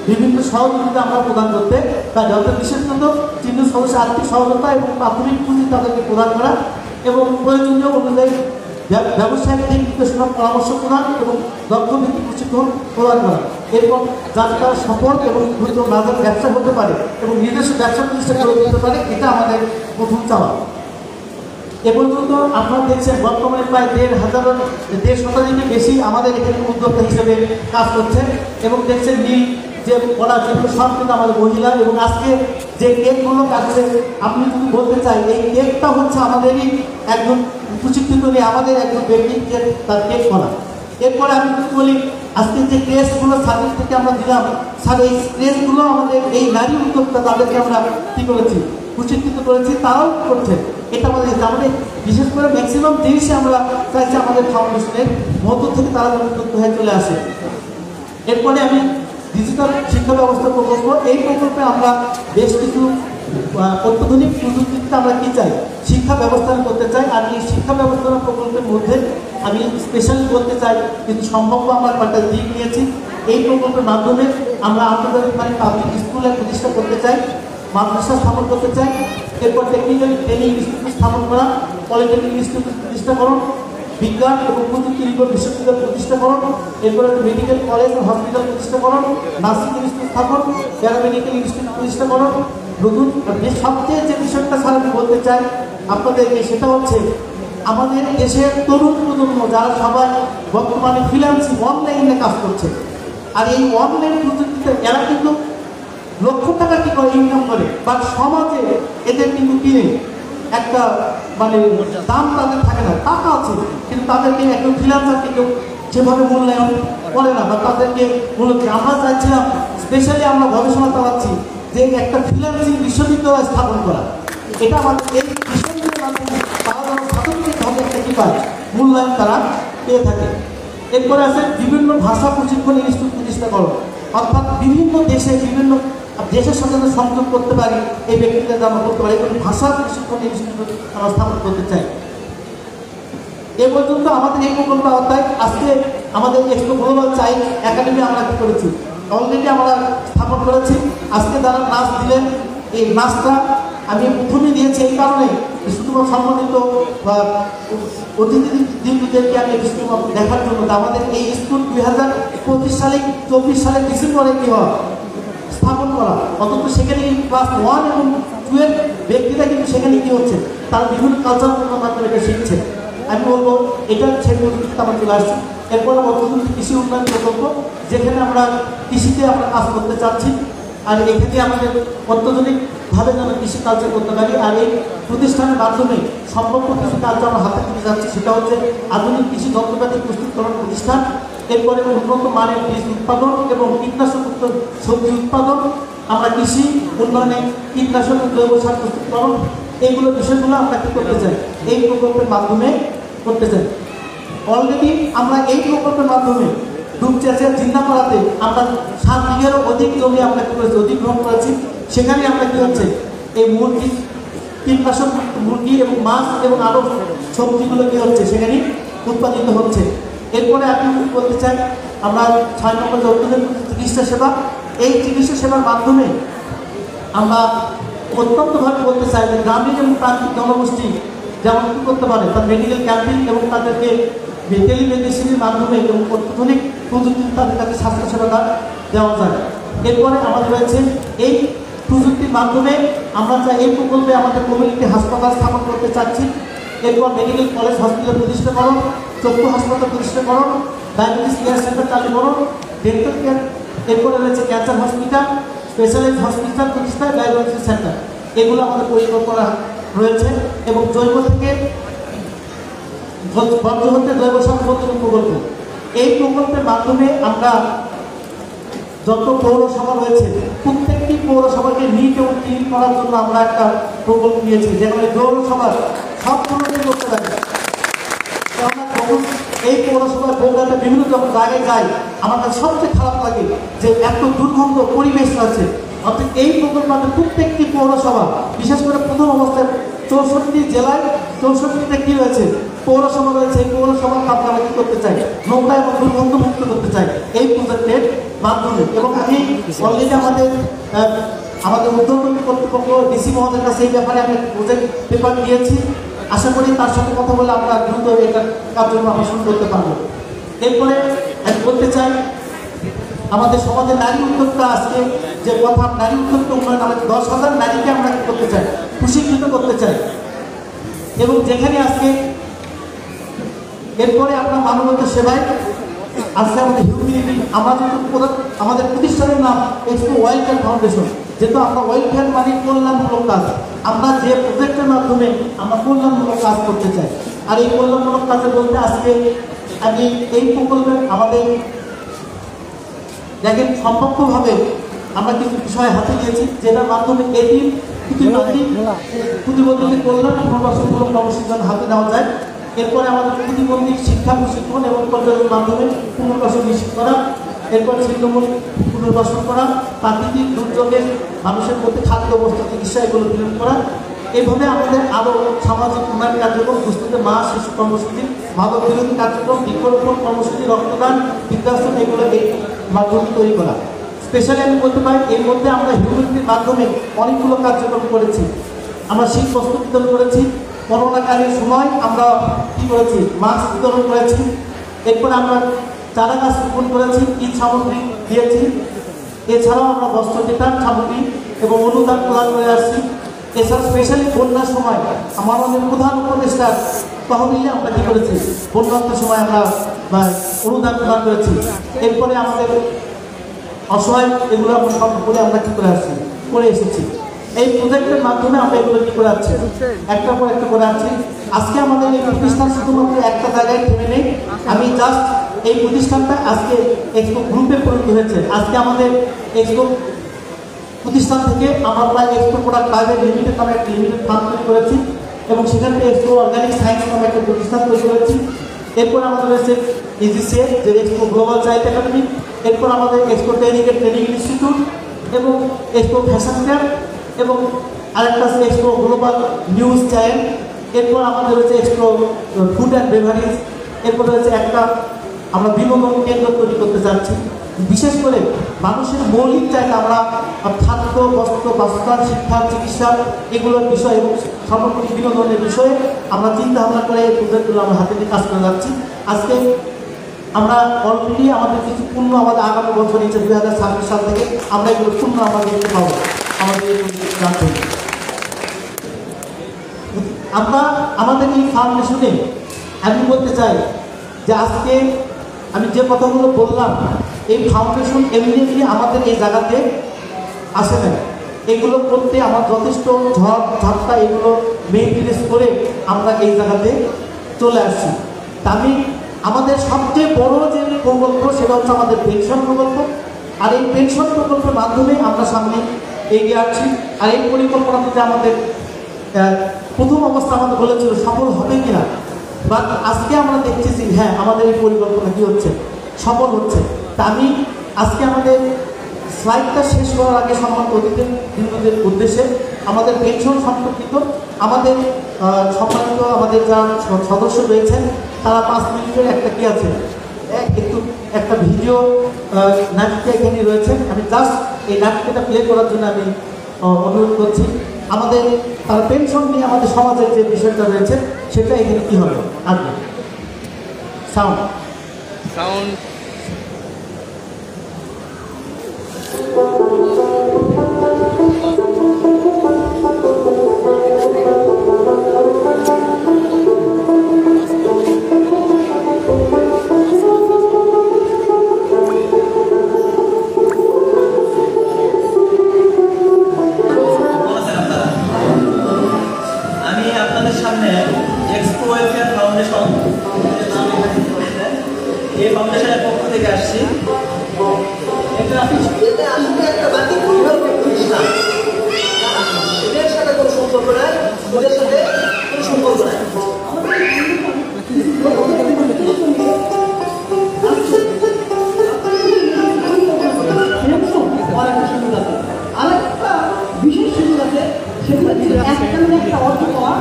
বিভিন্ন সহযোগিতা আমরা প্রদান করতে পারি। অর্থাৎ বিশেষত চিহ্ন সদস্য আর্থিক সহযোগিতা এবং প্রাথমিক পুঁজি তাদেরকে প্রদান করা এবং প্রয়োজনীয় অনুযায়ী ব্যবসায়িক দিক নির্দেশনা পরামর্শ প্রদান এবং দক্ষ ভিত্তিক প্রশিক্ষণ প্রদান করা। এরপর যাতে তারা সফল এবং দ্রুত বাজার ব্যবসা করতে পারে এবং নিজস্ব ব্যবসা প্রতিষ্ঠা করে দিতে পারে, এটা আমাদের প্রথম চাওয়া। এ পর্যন্ত আপনারা দেখছেন বর্তমানে প্রায় 1,500 শতাধিকের বেশি আমাদের এখানে উদ্যোক্তা হিসেবে কাজ করছে এবং দেখছেন নীল যে ওরা কিন্তু সব কিন্তু আমাদের মহিলা। এবং আজকে যে কেকগুলো কাটছে আপনি যদি বলতে চাই এই কেকটা হচ্ছে আমাদেরই একজন প্রশিক্ষিত নিয়ে আমাদের একজন ব্যক্তি যে তার কেক করা। এরপরে আমি যদি বলি আজকে যে ক্রেসগুলো সার্ভিস থেকে আমরা দিলাম, স্যার এই ক্রেসগুলো আমাদের এই নারী উদ্যোক্তা তাদেরকে আমরা কী করেছি, প্রশিক্ষিত করেছি, তারাও করছে। এটা আমাদের বিশেষ করে ম্যাক্সিমাম জিনিসে আমরা চাইছি আমাদের ফাউন্ডেশনের মধ্য থেকে তারা উদ্যোক্ত হয়ে চলে আসে। এরপরে আমি ডিজিটাল শিক্ষা ব্যবস্থা প্রকল্প, এই প্রকল্পে আমরা বেশ কিছু অত্যাধুনিক প্রযুক্তিতে আমরা কী চাই, শিক্ষা ব্যবস্থা করতে চাই। আর এই শিক্ষা ব্যবস্থাপনা প্রকল্পের মধ্যে আমি স্পেশালি বলতে চাই কিন্তু সম্ভাব্য আমরা কয়েকটা দিক নিয়েছি। এই প্রকল্পের মাধ্যমে আমরা আন্তর্জাতিক মানে পাবলিক স্কুলের প্রতিষ্ঠা করতে চাই, মাদ্রাসা স্থাপন করতে চাই। এরপর টেকনিক্যাল ট্রেনিং ইনস্টিটিউট স্থাপন করা, পলিটেকনিক ইনস্টিটিউট প্রতিষ্ঠাকরণ, বিজ্ঞান এবং প্রযুক্তি নির্ভর বিশ্ববিদ্যালয় প্রতিষ্ঠাকরণ, এরপরে মেডিকেল কলেজ ও হসপিটাল প্রতিষ্ঠাকরণ, নার্সিং ইনস্টিটিউট স্থাপন, প্যারামেডিকেল ইনস্টিটিউট প্রতিষ্ঠাকরণ। নতুন সবচেয়ে যে বিষয়টা স্যার আমি বলতে চাই আপনাদেরকে সেটা হচ্ছে আমাদের দেশের তরুণ প্রজন্ম যারা সবাই বর্তমানে ফ্রিল্যান্সিং অনলাইনে কাজ করছে। আর এই অনলাইন প্রযুক্তিতে এরা কিন্তু লক্ষ টাকা কী করে ইনকাম করে, বাট সমাজে এদের কিন্তু কিনে একটা মানে দাম তাদের থাকে না, টাকা আছে কিন্তু তাদেরকে একজন ফ্রিল্যান্সারকে কেউ যেভাবে মূল্যায়ন করে না বা তাদেরকে মূলত আমরা চাইছিলাম স্পেশালি আমরা গবেষণা চালাচ্ছি যে একটা ফ্রিল্যান্সিং বিশ্ববিদ্যালয় স্থাপন করা। এটা আমাদের এই বিশ্ববিদ্যালয়ের মাধ্যমে তারা যেন প্রাথমিকভাবে একটা কী পায়, মূল্যায়ন তারা পেয়ে থাকে। এরপরে আছে বিভিন্ন ভাষা প্রশিক্ষণ ইনস্টিটিউট প্রতিষ্ঠাকরণ, অর্থাৎ বিভিন্ন দেশের সাথে সংযোগ করতে পারি এই ব্যক্তিদের আমরা করতে পারি এবং ভাষা প্রশিক্ষণ ইনস্টিটিউট আমরা স্থাপন করতে চাই। এ পর্যন্ত আমাদের এই প্রকল্প আওতায় আজকে আমাদের এক্সপো গ্লোবাল চাইল্ড একাডেমি আমরা কী করেছি, অলরেডি আমরা স্থাপন করেছি। আজকে যারা নাচ দিলেন এই নাচটা আমি প্রথমে দিয়েছি এই কারণে শুধুমাত্র সম্মানিত অতিথিদেরকে আমি শুধুমাত্র দেখার জন্য আমাদের এই স্কুল 2025 সালে 24 সালের ডিসেম্বরে কী হয় স্থাপন করা, অন্তত সেখানে ক্লাস 1 এবং 12 ব্যক্তিরা কিন্তু সেখানে কী হচ্ছে তারা বিভিন্ন কালচারাল মাধ্যমে এটা শিখছে। আমি বলবো এটা সেই প্রযুক্তিতে আমরা চলে আসছি। এরপর অর্থনৈতিক কৃষি উন্নয়ন প্রকল্প, যেখানে আমরা কৃষিতে আমরা কাজ করতে চাচ্ছি আর এখানে আমাদের অত্যাধুনিকভাবে যেন কৃষি কালচার করতে পারি। আর এই প্রতিষ্ঠানের মাধ্যমে সম্ভাব্য কিছু কাজ আমরা হাতে নিতে যাচ্ছি, সেটা হচ্ছে আধুনিক কৃষি যন্ত্রপাতি প্রস্তুতকরণ প্রতিষ্ঠান, এরপরে উন্নত মানের বীজ উৎপাদন এবং কীটনাশকযুক্ত সবজি উৎপাদন, আমরা কৃষি উন্নয়নে কীটনাশক জৈব সার প্রস্তুতকরণ এইগুলো বিষয়গুলো আমরা কি করতে চাই, এই প্রকল্পের মাধ্যমে করতে চাই। অলরেডি আমরা এই প্রকল্পের মাধ্যমে দুপচাচিয়া জিন্নাপাড়াতে আমরা 7 বিঘারও অধিক জমি আমরা কি করেছি, অধিগ্রহণ করেছি। সেখানে আমরা কি হচ্ছে এই মুরগি, কীটনাশক মুরগি এবং মাছ এবং আরও সবজিগুলো কি হচ্ছে সেখানে উৎপাদিত হচ্ছে। এরপরে আপনি বলতে চাই আমরা 6 নম্বর যে চিকিৎসা সেবা, এই চিকিৎসা সেবার মাধ্যমে আমরা অত্যন্তভাবে বলতে চাই যে গ্রামীণ এবং প্রান্তিক জনগোষ্ঠী যেমন কী করতে পারে, তার মেডিকেল ক্যাম্পিং এবং তাদেরকে টেলিমেডিসিনের মাধ্যমে এবং অত্যাধুনিক প্রযুক্তি তাদের কাছে স্বাস্থ্যসেবা দেওয়া যায়। এরপরে আমাদের রয়েছে এই প্রযুক্তির মাধ্যমে আমরা চাই এই প্রকল্পে আমাদের কমিউনিটি হাসপাতাল স্থাপন করতে চাচ্ছি। এরপর মেডিকেল কলেজ হসপিটাল প্রতিষ্ঠাকরণ, চক্ষু হাসপাতাল প্রতিষ্ঠাকরণ, ডায়াবেটিস কেয়ার সেন্টার চালুকরণ, ডেন্টাল কেয়ার, এরপরে রয়েছে ক্যান্সার হসপিটাল, স্পেশালাইজড হসপিটাল প্রতিষ্ঠা, ডায়াগনস্টিক সেন্টার, এগুলো আমাদের পরিকল্পনা রয়েছে। এবং জৈব থেকে বর্জ্য হতে জৈব সার রূপান্তরণ প্রকল্প, এই প্রকল্পের মাধ্যমে আমরা যত পৌরসভা রয়েছে প্রত্যেকটি পৌরসভাকে নিট এবং ক্লিন করার জন্য আমরা একটা প্রকল্প নিয়েছি, যেখানে পৌরসভার সবগুলোকে করতে পারে। এই পৌরসভার বগুড়াতে বিভিন্ন যখন জায়গায় যাই আমার কাছে সবচেয়ে খারাপ লাগে যে এত দুর্গন্ধ পরিবেশ আছে। অর্থাৎ এই প্রকল্পে প্রত্যেকটি পৌরসভা, বিশেষ করে প্রথম অবস্থায় 64 জেলায় 64টা কি রয়েছে পৌরসভা রয়েছে, এই পৌরসভার কাজ আমরা কি করতে চাই, নোংরা এবং দুর্গন্ধ মুক্ত করতে চাই এই প্রজেক্টের মাধ্যমে। এবং আমি অলরেডি আমাদের উদ্যোগী কর্তৃপক্ষ ডিসি মহোদয়ের কাছে এই ব্যাপারে আমি প্রজেক্ট পেপার দিয়েছি। আশা করি তার সাথে কথা বলে আমরা দ্রুত এটা কার্যক্রম আমরা শুরু করতে পারবো। এরপরে আমি বলতে চাই আমাদের সমাজের নারী উদ্যোক্তা, আজকে যে কথা নারী উদ্যোক্তা উন্নয়ন, আমাদের 10,000 নারীকে আমরা কি করতে চাই, প্রশিক্ষিত করতে চাই। এবং যেখানে আজকে এরপরে আমরা মানবতা সেবায় আজকে আমাদের হিউম্যানিটি, আমাদের প্রতিষ্ঠানের নাম এক্সপো ওয়েলফেয়ার ফাউন্ডেশন, যেহেতু আমরা ওয়েলফেয়ার মানে কল্যাণমূলক কাজ, আমরা যে প্রজেক্টের মাধ্যমে আমরা কল্যাণমূলক কাজ করতে চাই। আর এই কল্যাণমূলক কাজে বলতে আজকে আমি এই প্রকল্পে আমাদের দেখেন সম্পর্কভাবে আমরা কিছু বিষয় হাতে নিয়েছি, যেটার মাধ্যমে এদিন প্রতিবন্ধী কল্যাণ পুনর্বাসনমূলক কর্মসূচির হাতে নেওয়া যায়। এরপরে আমাদের প্রতিবন্ধী শিক্ষা প্রশিক্ষণ এবং পর্যটনের মাধ্যমে পুনর্বাসন নিশ্চিত করা, এরপরে ছিন্নমূল পুনর্বাসন করা, প্রাকৃতিক দুর্যোগের মানুষের মধ্যে খাদ্য অবস্থা চিকিৎসা এগুলো বিতরণ করা। এইভাবে আমাদের আরও সামাজিক উন্নয়ন কার্যক্রম, দুস্থদের মা শিশু কর্মসূচি, মাদক বিরোধী কার্যক্রম, বৃক্ষরোপণ কর্মসূচি, রক্তদান, বৃদ্ধাশ্রম, এগুলো এই মাধ্যমে তৈরি করা। স্পেশালি আমি বলতে পারি এর মধ্যে আমরা হিউম্যানিটির মাধ্যমে অনেকগুলো কার্যক্রম করেছি। আমরা শীত বস্ত্র বিতরণ করেছি, করোনাকালীন সময় আমরা কী করেছি, মাস্ক বিতরণ করেছি। এরপরে আমরা চারা গাছ রোপণ করেছি, ঈদ সামগ্রী দিয়েছি। এছাড়াও আমরা বস্ত্র বিতরণ সামগ্রী এবং অনুদান প্রদান করে আসছি। এছাড়া স্পেশালি বন্যার সময় আমাদের প্রধান উপদেষ্টার তহবিলে আমরা কী করেছি, বন্যার সময় আমরা অনুদান প্রদান করেছি। এরপরে আমাদের অসহায় এগুলো আমরা সব করে আমরা কী করে আসছি, করে এসেছি। এই প্রজেক্টের মাধ্যমে আমরা এগুলো কী করে আসছি, একটার পর একটা করে আসছি। আজকে আমাদের এই প্রতিষ্ঠান শুধুমাত্র একটা জায়গায় থেমে নেই। আমি জাস্ট এই প্রতিষ্ঠানটা আজকে এক্সপো গ্রুপে পরিণত হয়েছে। আজকে আমাদের এক্সপো প্রতিষ্ঠান থেকে আমরা প্রায় এক্সপো প্রোডাক্ট প্রাইভেট লিমিটেড নামে একটা লিমিটেড ফান্ড তৈরি করেছি এবং সেখান থেকে এক্সপো অর্গানিক সায়েন্স নামে একটা প্রতিষ্ঠান তৈরি করেছি। এরপর আমাদের রয়েছে ইজিসিএ, যে এক্সপো গ্লোবাল চাইল্ড একাডেমি। এরপর আমাদের এক্সপো ট্রেনিং ইনস্টিটিউট এবং এক্সপো ফ্যাশন ফেয়ার এবং আরেকটা আছে এক্সপো গ্লোবাল নিউজ চ্যানেল। এরপর আমাদের রয়েছে এক্সপো ফুড অ্যান্ড বেভারেজ। এরপর রয়েছে একটা আমরা বিনোদন কেন্দ্র তৈরি করতে চাচ্ছি। বিশেষ করে মানুষের মৌলিক চাহিদা, আমরা খাদ্য, বস্ত্র, বাসস্থান, শিক্ষা, চিকিৎসা এগুলোর বিষয় এবং সর্বোপরি বিনোদনের বিষয়ে আমরা চিন্তা ভাবনা করে এই প্রজেক্টগুলো আমরা হাতে নিয়ে কাজ করে যাচ্ছি। আজকে আমরা অলরেডি আমাদের কিছু পূর্ণ আমাদের আগামী বছর নিচে 2026 সাল থেকে আমরা এগুলো পূর্ণ আমরা দেখতে পাবো আমাদের এই জানতে। আমরা আমাদের এই ফাউন্ডেশনে আমি বলতে চাই যে আজকে আমি যে কথাগুলো বললাম, এই ফাউন্ডেশন এমনি আমাদের এই জায়গাতে আসে না। এগুলো করতে আমার যথেষ্ট ঝড় ঝাপটা এগুলো মেইনটেনেন্স করে আমরা এই জায়গাতে চলে আসছি। তা আমি আমাদের সবচেয়ে বড় যে প্রকল্প সেটা হচ্ছে আমাদের পেনশন প্রকল্প। আর এই পেনশন প্রকল্পের মাধ্যমে আমরা সামনে এগিয়ে আসছি। আর এই পরিকল্পনাতে আমাদের প্রথম অবস্থা আমাদের বলেছিল সফল হবে কিনা, বাট আজকে আমরা দেখছি যে হ্যাঁ আমাদের এই পরিকল্পনা কি হচ্ছে, সফল হচ্ছে। তা আমি আজকে আমাদের স্লাইডটা শেষ করার আগে সম্মানিত অতিথিবৃন্দদের উদ্দেশ্যে আমাদের পেনশন সম্পর্কিত আমাদের সম্মানিত আমাদের যারা সদস্য রয়েছেন তারা 5 মিনিটের একটা কি আছে একটু একটা ভিডিও নাটকে এখানে রয়েছেন। আমি জাস্ট এই নাটকটা প্লে করার জন্য আমি অনুরোধ করছি। আমাদের তারা পেনশন নিয়ে আমাদের সমাজের যে বিষয়টা রয়েছে সেটা এখানে কী হবে আসবে। সাউন্ড এই ফাউন্ডেশনের পক্ষ থেকে আসছি। এটা আসলে একটা ব্যতিক্রমী প্রতিষ্ঠান, এদের সাথে কোনো সম্পর্ক নাই, ওদের সাথে কোনো সম্পর্ক নাই। আরেকটা বিশেষ সুযোগ আছে, সেটা একটা অর্থ পাওয়া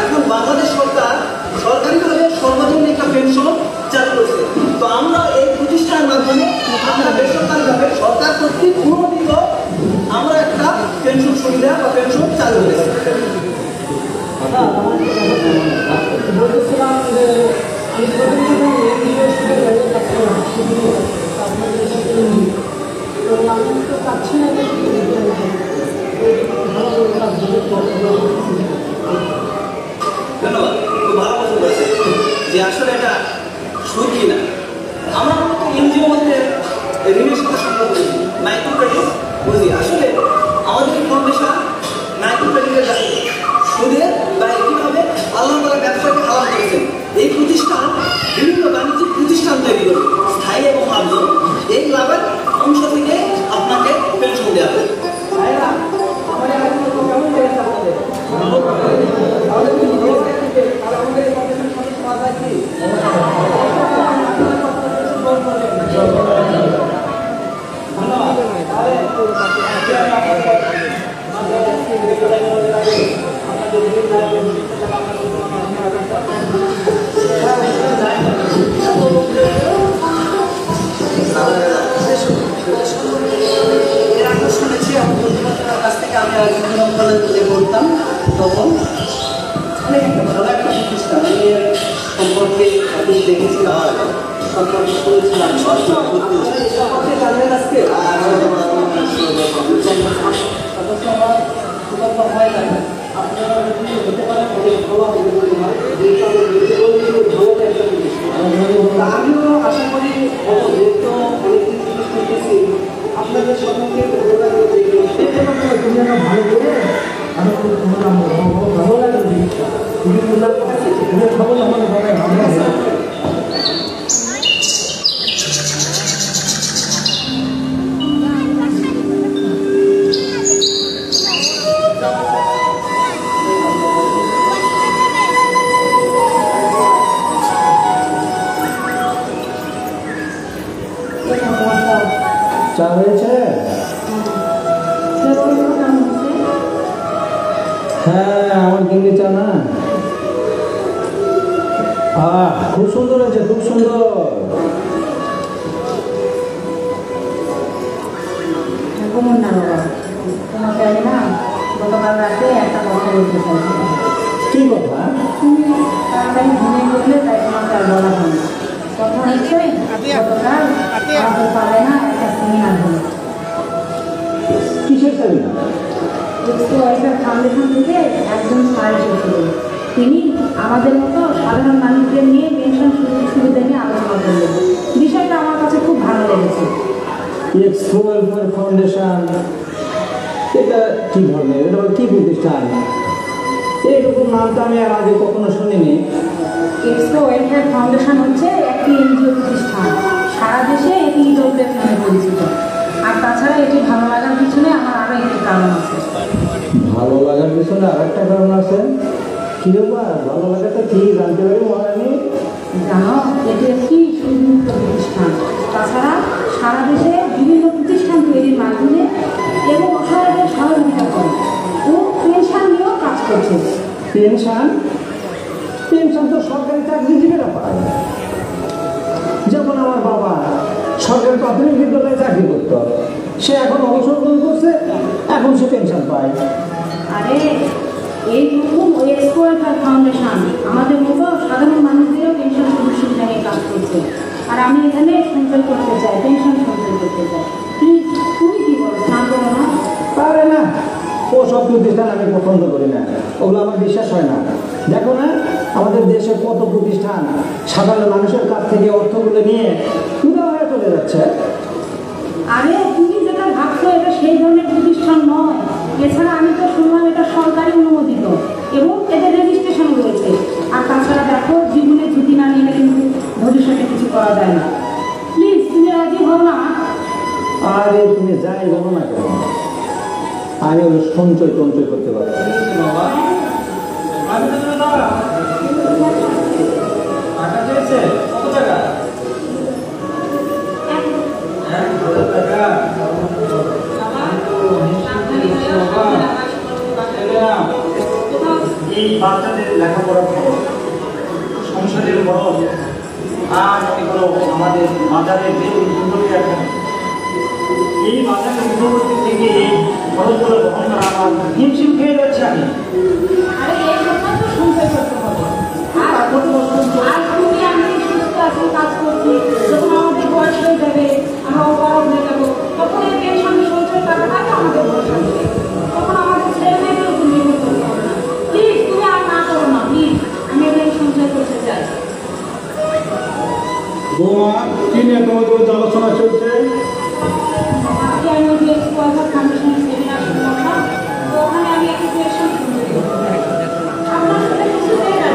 এখন বাংলাদেশ সরকার সরকারিভাবে সর্বজনীন একটা পেনশন চালু করেছে। তো আমরা এই প্রতিষ্ঠানের মাধ্যমে আমরা বেসরকারিভাবে সরকার কর্তৃক অনুমোদিত আমরা একটা পেনশন সুবিধা বা পেনশন চালু করেছি। বলতেছিলাম যে আমি তো চাচ্ছি না ধন্যবাদ, খুব ভালো কথা বলেছেন যে আসলে এটা সুদ কিনা। আমরা এনজিও মধ্যে ঋণের সাথে সম্পর্ক বুঝি, মাইক্রো ক্রেডিট বুঝি। আসলে আমাদের ফাউন্ডেশন মাইক্রো ক্রেডিটের সুদের বা একইভাবে আল্লাহ তাআলা ব্যবসাকে হালাল করেছেন। এই প্রতিষ্ঠান বিভিন্ন বাণিজ্যিক প্রতিষ্ঠান তৈরি করে স্থায়ী এবং লাভজন, এই লাভের অংশ থেকে আপনাকে পেনশন দেওয়া হবে। এর আগে শুনেছি আমার প্রতিষ্ঠানের কাছ থেকে আমি পড়তাম, তখন অনেক একটা ভালো একটা প্রতিষ্ঠান সম্পর্কে আমি দেখেছিলাম, সম্পর্কে শুনেছিলাম জানলেন আজকে হয় না। আপনারা যদি হতে পারেন অনেক ভালো হবে বলে হয়, আমিও আশা করি যেহেতু অনেকদিন জিনিস করতেছি আপনাদের সম্পর্কে ভালো লাগবে, ভালো করে ভালো লাগবে জিনিসটা খবর আমাদের চা হয়েছে? হ্যাঁ আমার গেঙ্গে চা না, খুব সুন্দর হয়েছে, খুব সুন্দর। না বাবা, তোমাকে আমি না গতকাল রাতে একটা কথা বলতে চাইছিলাম। কি কথা? তুমি তাড়াতাড়ি ঘুমিয়ে পড়লে, তাই তোমাকে আর বলা হয় না। কথা হচ্ছে গতকাল আমাদের পাড়ায় না একটা সেমিনার হলো। কিসের সেমিনার? ফাউন্ডেশন থেকে একজন স্যার এসেছিলেন, তিনি আমাদের মতো সাধারণ মানুষদের নিয়ে পেনশন সুযোগ সুবিধা নিয়ে আলোচনা করলেন। বিষয়টা আমার কাছে খুব ভালো লেগেছে। ফাউন্ডেশন এটা কি ধরনের, এটা কি প্রতিষ্ঠান? এইরকম নাম তো আমি আর আগে কখনো শুনিনি। এক্সপো ওয়েলফেয়ার ফাউন্ডেশন হচ্ছে একটি এনজিও প্রতিষ্ঠান, সারা দেশে এটি ইডব্লিউএফ নামে পরিচিত। আর তাছাড়া এটি ভালো লাগার পিছনে আমার আরও একটি কারণ আছে। ভালো লাগার পিছনে আর একটা কারণ আছে? কি ব্যাপার, ভালো লাগাটা কি জানতে পারি মহারানী? জানো, এটি একটি সুবিমুক্ত প্রতিষ্ঠান। তাছাড়া সারা দেশে বিভিন্ন প্রতিষ্ঠান তৈরির মাধ্যমে এবং অসহায়দের সহযোগিতা করে ও পেনশন নিয়েও কাজ করছে। পেনশন? পেনশন তো সরকারি চাকরিজীবীরা পায়। যেমন আমার বাবা সরকারি প্রাথমিক বিদ্যালয়ে চাকরি করত, সে এখন অবসর গ্রহণ করছে, এখন সে পেনশন পায়। আরে এই প্রথম এক্সপো ওয়েলফেয়ার ফাউন্ডেশন আমাদের মতো সাধারণ মানুষদেরও পেনশন সুবিধা নিয়ে কাজ করছে। আর আমি এখানে সঞ্চয় করতে চাই, পেনশন সঞ্চয় করতে চাই। প্লিজ তুমি কি বলো, না করো না? পারে না, ও সব প্রতিষ্ঠান আমি পছন্দ করি না, ওগুলো আমার বিশ্বাস হয় না। দেখো না আমাদের দেশে কত প্রতিষ্ঠান সাধারণ মানুষের কাছ থেকে অর্থগুলো নিয়ে উদা হয়ে চলে যাচ্ছে। আরে তুমি যেটা ভাবছো এটা সেই ধরনের প্রতিষ্ঠান নয়। এছাড়া আমি তো শুনলাম এটা সরকারি অনুমোদিত এবং এদের রেজিস্ট্রেশন রয়েছে। আর তাছাড়া দেখো, জীবনে ঝুঁকি না নিলে কিন্তু ভবিষ্যতে কিছু করা যায় না। প্লিজ তুমি রাজি হও না? আরে তুমি যাই বলো না কেন, আমি ওগুলো সঞ্চয় টঞ্চয় করতে পারি। বাবা আমি তো তুমি দাও টাকা চেয়েছে, কত টাকা? 1,000 টাকা। এই বাচ্চাদের লেখাপড়ার খরচ, সংসারের খরচ, আর এগুলো আমাদের বাজারের যে উদ্যোগী এখন, এই বাজারের উদ্যোগী থেকে এই খরচগুলো বহন করা আমার হিমশিম খেয়ে যাচ্ছে আমি। আরে এই কথা তো সঞ্চয় করতে হবে। আর তুমি আমি সুস্থ আছি, কাজ করছি, যখন আমাদের বয়স হয়ে যাবে, আমরা বড় হয়ে যাবো, তখন এই পেনশন সঞ্চয় টাকাটা আমাদের বসে আসবে। তখন আমাদের ছেলে মেয়েদের উপর নির্ভর করতে হবে না। প্লিজ তুমি আর না করো না, প্লিজ আমি এগুলো সঞ্চয় করতে চাই। বৌমা, কি নিয়ে তোমাদের আলোচনা চলছে? আজকে আমি ওই এক্সপো ওয়েলফেয়ার ফাউন্ডেশনের সেমিনার শুনলাম না, তো ওখানে আমি একটু পেনশন সঞ্চয় করতে চাই। আপনার সাথে কিছু চাই না,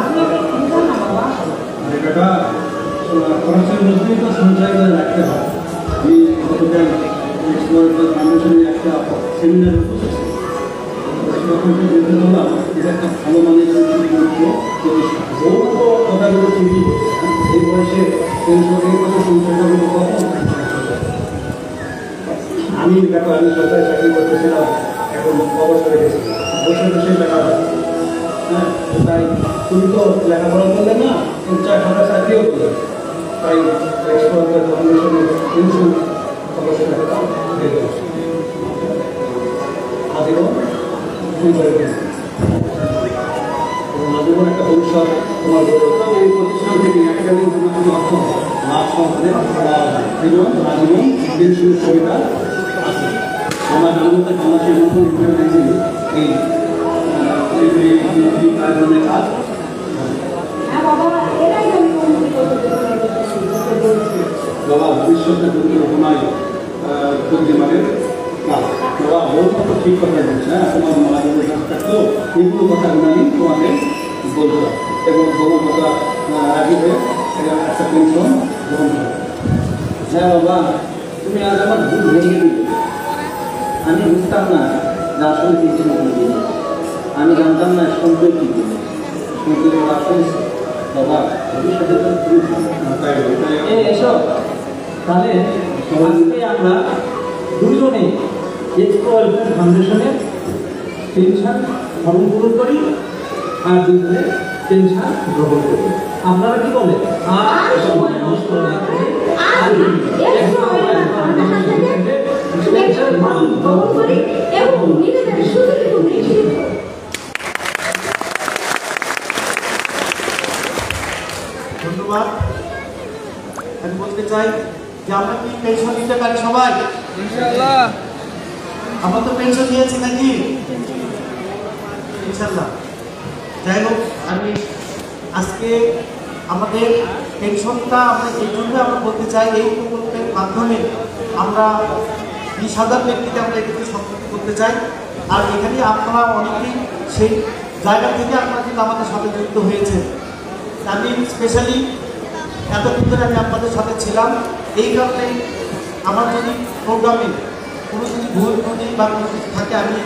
আপনি একটু বুঝুন না বাবা। টাকা খরচের মধ্যেই তো সঞ্চয় করে রাখতে হয়। আমি গতকাল ফাউন্ডেশনে একটা সেমিনার যেতে বললাম, এটা একটা ভালো মানের কথাগুলো ঠিকই এই বয়সে পেনশনের কথা সঞ্চয় করবো কখন? আমি দেখো, আমি সরকারি চাকরি করতেছিলাম, এখন অবসরে গেছি, বসে বসে টাকা পাই। হ্যাঁ, তাই তুমি তো লেখাপড়া করলে না, টাকা চাকরিও করলে, তাই ফাউন্ডেশনের পেনশন অবশ্যই টাকা দিয়ে দেবো। আজীবন আজীবন একটা ভবিষ্যৎ তোমার এই প্রতিষ্ঠান থেকে একাডেমিক তুমি অর্থ লাভ সম্পদে এই জন্য আজীবন পেনশনের সুবিধা আছে। আমার জানতে বাংলাদেশের নতুন এই ধরনের কাজ। হ্যাঁ বাবা, এটাই আমি উন্নতি করতে বাবা ভবিষ্যতে তোমার বুদ্ধিমানের কাজ। বাবা ওর তো ঠিক কথা বলছে, হ্যাঁ, তোমার মায়ের কাজ থাকতো এইগুলো কথাগুলো আমি তোমাকে বলতে এবং তোমার কথা রাজি হয়ে একটা পেনশন গ্রহণ করো। হ্যাঁ বাবা, তুমি আজ আমার ভুল ভেঙে দিলে। আমি বুঝতাম না যে আসলে পেনশন কি জিনিস, আমি জানতাম না সঞ্চয় কি জিনিস। সঞ্চয় আসলে বাবা ভবিষ্যতে তো খুবই এসো তাহলে আজকে আমরা দুজনে এক্সপো ওয়েলফেয়ার ফাউন্ডেশনের পেনশন ফর্ম পূরণ করি আর দুজনে পেনশন গ্রহণ করি। আপনারা কি বলেন? আর সময় নষ্ট না করে এক্সপো ওয়েলফেয়ার ফাউন্ডেশন থেকে পেনশন ফর্ম গ্রহণ করি এবং নিজেদের সুযোগটুকু নিশ্চিত করি। ধন্যবাদ। আমি বলতে চাই যে আমরা কি পেনশন নিতে পারি সবাই? ইনশাআল্লাহ। আমরা তো পেনশন নিয়েছি নাকি? ইনশাআল্লাহ। যাই হোক, আমি আজকে আমাদের পেনশনটা আমরা এই জন্য আমরা বলতে চাই, এই প্রকল্পের মাধ্যমে আমরা 20,000 ব্যক্তিকে আমরা এখানে সম্পৃক্ত করতে চাই। আর এখানে আপনারা অনেকেই সেই জায়গা থেকে আপনারা কিন্তু আমাদের সাথে যুক্ত হয়েছে। আমি স্পেশালি এতদিন ধরে আমি আপনাদের সাথে ছিলাম, এই কারণে আমার যদি প্রোগ্রামে কোনো যদি ভুল ত্রুটি বা কোনো কিছু থাকে আমি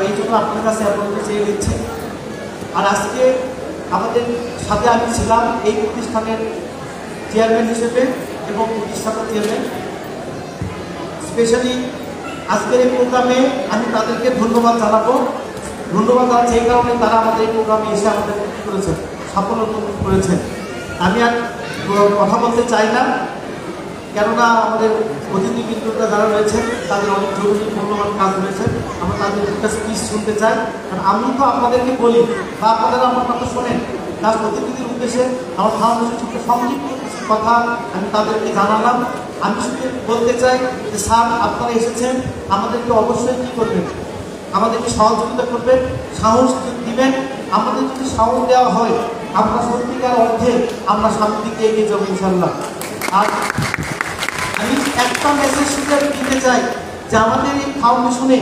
এই জন্য আপনার কাছে আপনাদের চেয়ে দিচ্ছি। আর আজকে আমাদের সাথে আমি ছিলাম এই প্রতিষ্ঠানের চেয়ারম্যান হিসেবে এবং প্রতিষ্ঠাতা চেয়ারম্যান। স্পেশালি আজকের এই প্রোগ্রামে আমি তাদেরকে ধন্যবাদ জানাবো। ধন্যবাদ জানাচ্ছি এই কারণে তারা আমাদের এই প্রোগ্রামে এসে আমাদের কি করেছেন, সাফল্য করেছেন। আমি আর কথা বলতে চাই না, কেননা আমাদের অতিথিবৃন্দরা যারা রয়েছেন তাদের অনেক জরুরি মূল্যবান কাজ রয়েছে। আমরা তাদের একটা স্পিচ শুনতে চাই, কারণ আমি তো আপনাদেরকে বলি বা আপনারা আমার কথা শোনেন, তার অতিথিদের উদ্দেশ্যে আমার ফাউন্ডেশন সাথে সংক্ষিপ্ত কিছু কথা আমি তাদেরকে জানালাম। আমি শুধু বলতে চাই যে স্যার আপনারা এসেছেন, আমাদেরকে অবশ্যই কী করবেন, আমাদেরকে সহযোগিতা করবেন, সাহস দিবেন। আমাদের যদি সাহস দেওয়া হয় আমরা সত্যিকার অর্থে আমরা সামনের দিকে এগিয়ে যাবো ইনশাল্লাহ। আর আমি একটা মেসেজ শুধু দিতে চাই যে আমাদের এই ফাউন্ডেশনে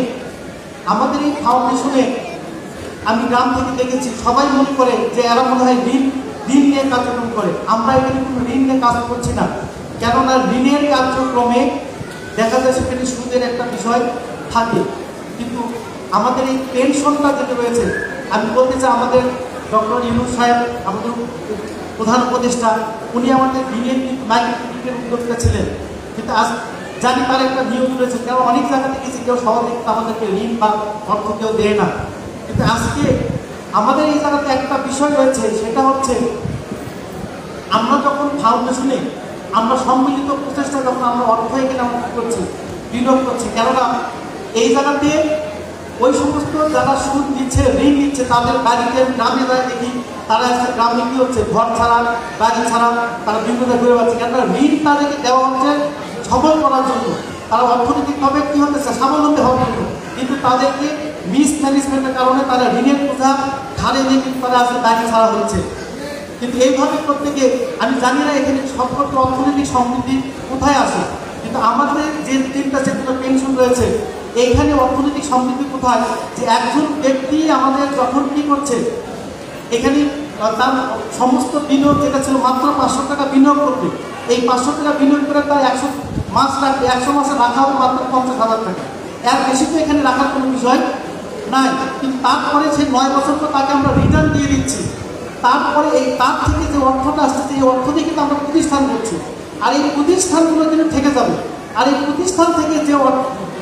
আমি গ্রাম থেকে দেখেছি সবাই মনে করে যে এরা মনে হয় ঋণ নিয়ে কার্যক্রম করে। আমরা এখানে কোনো ঋণ নিয়ে কাজ করছি না, কেননা ঋণের কার্যক্রমে দেখা যায় সেখানে সুদের একটা বিষয় থাকে, কিন্তু আমাদের এই পেনশনটা যেটা রয়েছে, আমি বলতে চাই আমাদের ডক্টর ইউনূস সাহেব আমাদের প্রধান উপদেষ্টা, উনি আমাদের ঋণের মাইক্রোক্রেডিটের উদ্যোক্তা ছিলেন, কিন্তু আজ জানি তার একটা নিয়ম রয়েছে, কেউ অনেক জায়গা দেখেছি কেউ সহজে আমাদেরকে ঋণ বা অর্থ কেউ দেয় না। কিন্তু আজকে আমাদের এই জায়গাতে একটা বিষয় রয়েছে, সেটা হচ্ছে আমরা যখন ফাউন্ডেশনে আমরা সম্মিলিত প্রচেষ্টা যখন আমরা অর্থ এখানে আমরা করছি, বিনিয়োগ করছি, কেননা এই জায়গাতে ওই সমস্ত যারা সুদ দিচ্ছে, ঋণ দিচ্ছে, তাদের বাড়িতে গ্রামে যায় দেখি তারা এসে গ্রামে কী হচ্ছে, ঘর ছাড়া বাড়ি ছাড়া তারা বিভিন্ন ঘুরে পাচ্ছে, কেননা ঋণ তাদেরকে দেওয়া হচ্ছে সবল করার জন্য, তারা অর্থনৈতিকভাবে কী হতেছে স্বাবলম্বী হওয়ার জন্য, কিন্তু তাদেরকে মিসম্যানেজমেন্টের কারণে তারা ঋণের বোঝা ঘাড়ে নিয়ে কিন্তু তারা আজকে বাড়ি ছাড়া হচ্ছে। কিন্তু এইভাবে করতে গিয়ে আমি জানি না এখানে সম্পর্ক অর্থনৈতিক সমৃদ্ধি কোথায় আসে, কিন্তু আমাদের যে তিনটা সেগুলো পেনশন রয়েছে এইখানে অর্থনৈতিক সমৃদ্ধি কোথায়, যে একজন ব্যক্তি আমাদের যখন কী করছে এখানে তার সমস্ত বিনিয়োগ যেটা ছিল মাত্র 500 টাকা বিনিয়োগ করবে, এই 500 টাকা বিনিয়োগ করে তার 100 মাস রাখবে, 100 মাসে রাখা হবে মাত্র 50,000 টাকা, এর বেশি তো এখানে রাখার কোনো বিষয় নাই। কিন্তু তারপরে সেই 9 বছর পর তাকে আমরা রিটার্ন দিয়ে দিচ্ছি, তারপরে এই তার থেকে যে অর্থটা আসছে এই অর্থ দিয়ে কিন্তু আমরা প্রতিষ্ঠান করছি, আর এই প্রতিষ্ঠানগুলো কিন্তু থেকে যাবে, আর এই প্রতিষ্ঠান থেকে যে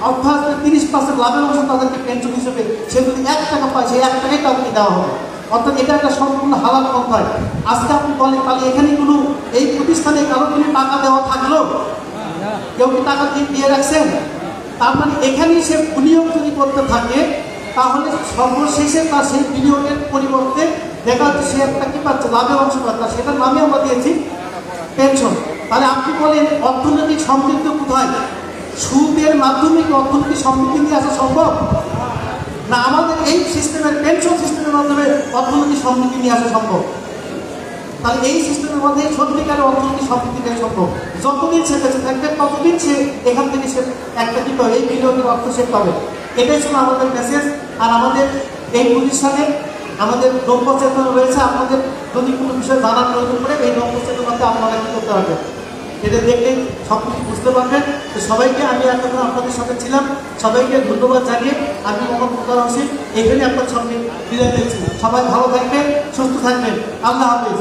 অর্থ আসবে 30% লাভের অংশ তাদেরকে পেনশন হিসেবে সে যদি 1 টাকা পায় সেই 1 টাকাই তাদেরকে দেওয়া হবে, অর্থাৎ এটা একটা সম্পূর্ণ হালাল পন্থায়। আজকে আপনি বলেন তাহলে এখানে কোনো এই প্রতিষ্ঠানে কারো কোনো টাকা দেওয়া থাকলো, কেউ কি টাকা দিয়ে রাখছেন? তার মানে এখানেই সে বিনিয়োগ যদি করতে থাকে তাহলে সর্বশেষে তার সেই বিনিয়োগের পরিবর্তে দেখা যাচ্ছে সে একটা কী পাচ্ছে, লাভের অংশ পাচ্ছে, সেটার নামে আমরা দিয়েছি পেনশন। তাহলে আপনি বলেন অর্থনৈতিক সমৃদ্ধি কোথায়? সুদের মাধ্যমে কি অর্থনৈতিক সমৃদ্ধি নিয়ে আসা সম্ভব না? আমাদের এই সিস্টেমের পেনশন সিস্টেমের মাধ্যমে অর্থনৈতিক সমৃদ্ধি নিয়ে আসা সম্ভব। তাহলে এই সিস্টেমের মধ্যে সত্যিকারের অর্থনৈতিক সমৃদ্ধি নেওয়া সম্ভব। যতদিন সে বেঁচে থাকবে ততদিন সে এখান থেকে সে একটা কী পাবে, এই বিনিয়োগের অর্থ সে পাবে। এটাই ছিল আমাদের মেসেজ। আর আমাদের এই প্রতিষ্ঠানে আমাদের দ্রব্য চেতনা রয়েছে, আপনাদের যদি কোনো বিষয় জানার প্রয়োজন পড়ে এই দ্রব্য চেতনাতে আপনারা কী করতে পারবেন, এটা দেখলে সব কিছু বুঝতে পারবেন। তো সবাইকে আমি এতক্ষণ আপনাদের সাথে ছিলাম, সবাইকে ধন্যবাদ জানিয়ে আমি মোহাম্মদ মুক্তার হোসেন এখানে আপনার সঙ্গে বিদায় দিচ্ছি। সবাই ভালো থাকবেন, সুস্থ থাকবেন, আল্লাহ হাফিজ।